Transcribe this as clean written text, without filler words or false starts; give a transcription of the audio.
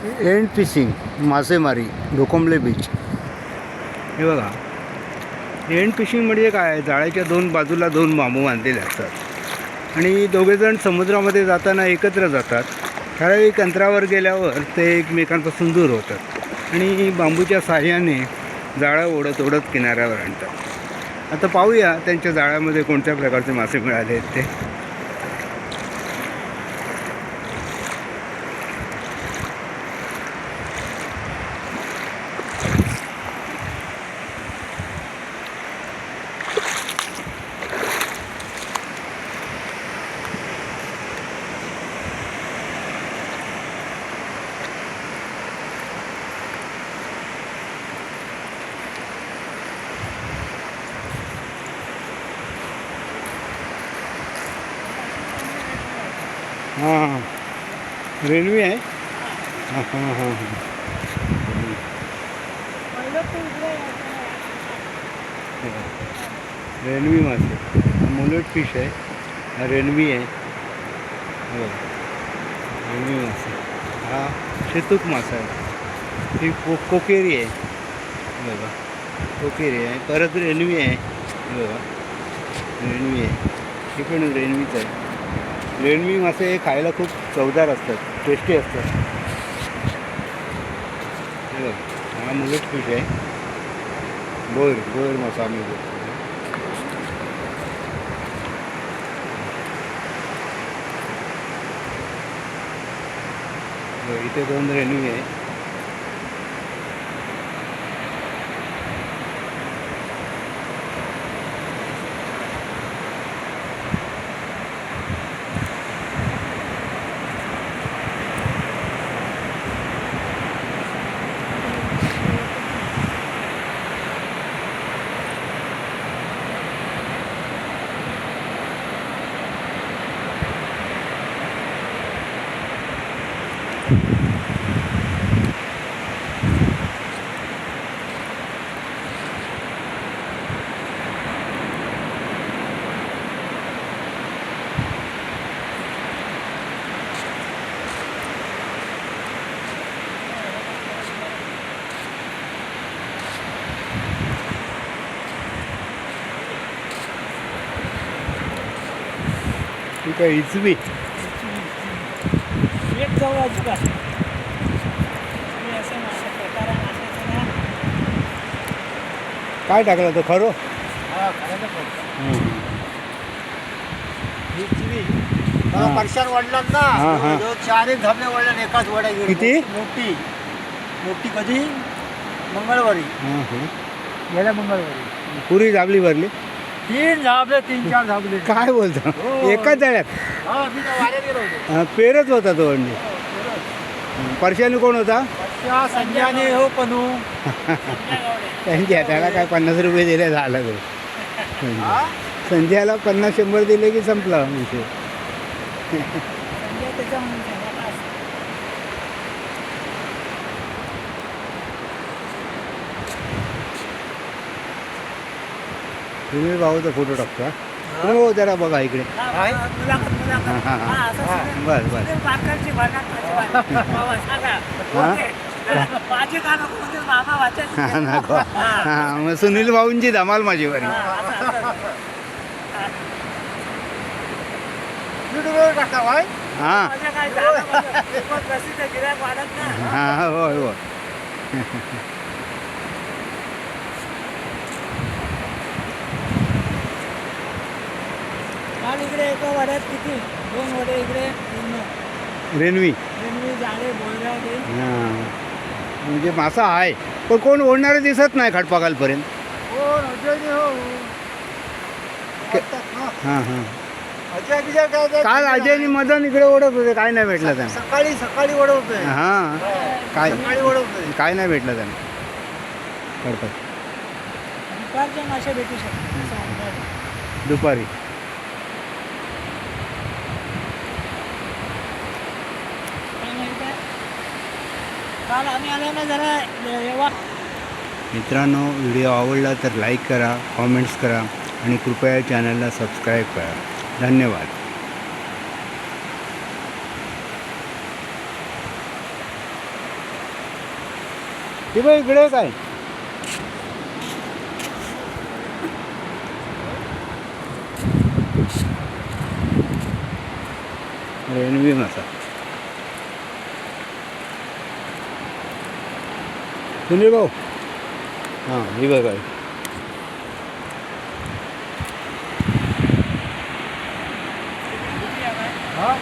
End fishing मासेमारी ढोकंबले beach. हे बघा, एंड फिशिंग म्हणजे काय, जाळ्याच्या दोन बाजूला दोन बांबू बांधलेले असतात आणि दोघेजण समुद्रामध्ये जाताना एकत्र जातात. ठराविक अंतरावर गेल्यावर ते एकमेकांपासून दूर होतात आणि बांबूच्या साहाय्याने जाळं ओढत ओढत किनाऱ्यावर आणतात. आता पाहूया त्यांच्या जाळ्यामध्ये कोणत्या प्रकारचे मासे मिळाले आहेत ते. हां, रेल्वे आहे. हां हां हां हां. रेल्वे मासे, मुलेट फिश आहे, हा रेल्वे आहे. हो, रेल्वे मासे. हा शेतूक मासा आहे. ही कोकेरी आहे बघा, कोकेरी आहे. परत रेल्वे आहे बघा, रेल्वे आहे. ही पण रेल्वेच आहे. रेल्वे मासे हे खायला खूप चवदार असतात, टेस्टी असतात. हे बघ, हा मुलेट फिश आहे. बोर मासा आम्ही बोलतो. इथे दोन रेल्वे आहे. ठीक आहे, इचवी एक जाऊ अजिबात मी असं मासे प्रकार आहे माशाचं ना. काय टाकलं तो खरो? हा खरं तर पक्षान वडलात ना. हां, हां. चार एक धाबे वडल्या एकाच वड्या गेली. किती? मोठी मोठी कधी मंगळवारी, हां हां. गेल्या मंगळवारी पुरी दाबली भरली. तीन झाबले, 3-4 झाबले. काय बोलतो? हो. एकाच जाळ्यात? हा मी त्या वाऱ्यात गेलो होतो. पेरच होता तो अंडी. परशाने कोण होता? त्या संजयाने हो पनू त्यांच्या त्याला काय 50 रुपये दिले झालं तो. हा? संजयाला 50-100 दिले की संपला विषय. संजय त्याच्या तुम्ही भाऊचा फोटो टाकता? हो, जरा बघा इकडे. बस बस. नको. हां, मग सुनील भाऊंची धमाल माझी बरी. हां हां, होय होय. इकडे एका वाड्यात किती 2 वडे इकडे, 3 रेल्वे. जाळे बोलऱ्या ते. हां, म्हणजे मासा आहे पण कोण ओढणारे दिसत नाही खटपाकालपर्यंत. हो अजय हो. हां हां. अजय बिजय काय काल अजयनी मदन इकडे ओढत होते, काय नाही भेटलं त्यांना. सकाळी वडवतोय. हां, काय सकाळी वडवतोय. काय नाही भेटलं त्यांना खडपाक. दुपारचे मासे भेटू शकतात दुपारी. काल आम्ही आलो ना जरा येवा. मित्रांनो, व्हिडिओ आवडला तर लाईक करा, कॉमेंट्स करा आणि कृपया चॅनलला सबस्क्राईब करा. धन्यवाद. हे बघ इकडे काय रेनवी मासा सुनील भाऊ हां ही बघा हां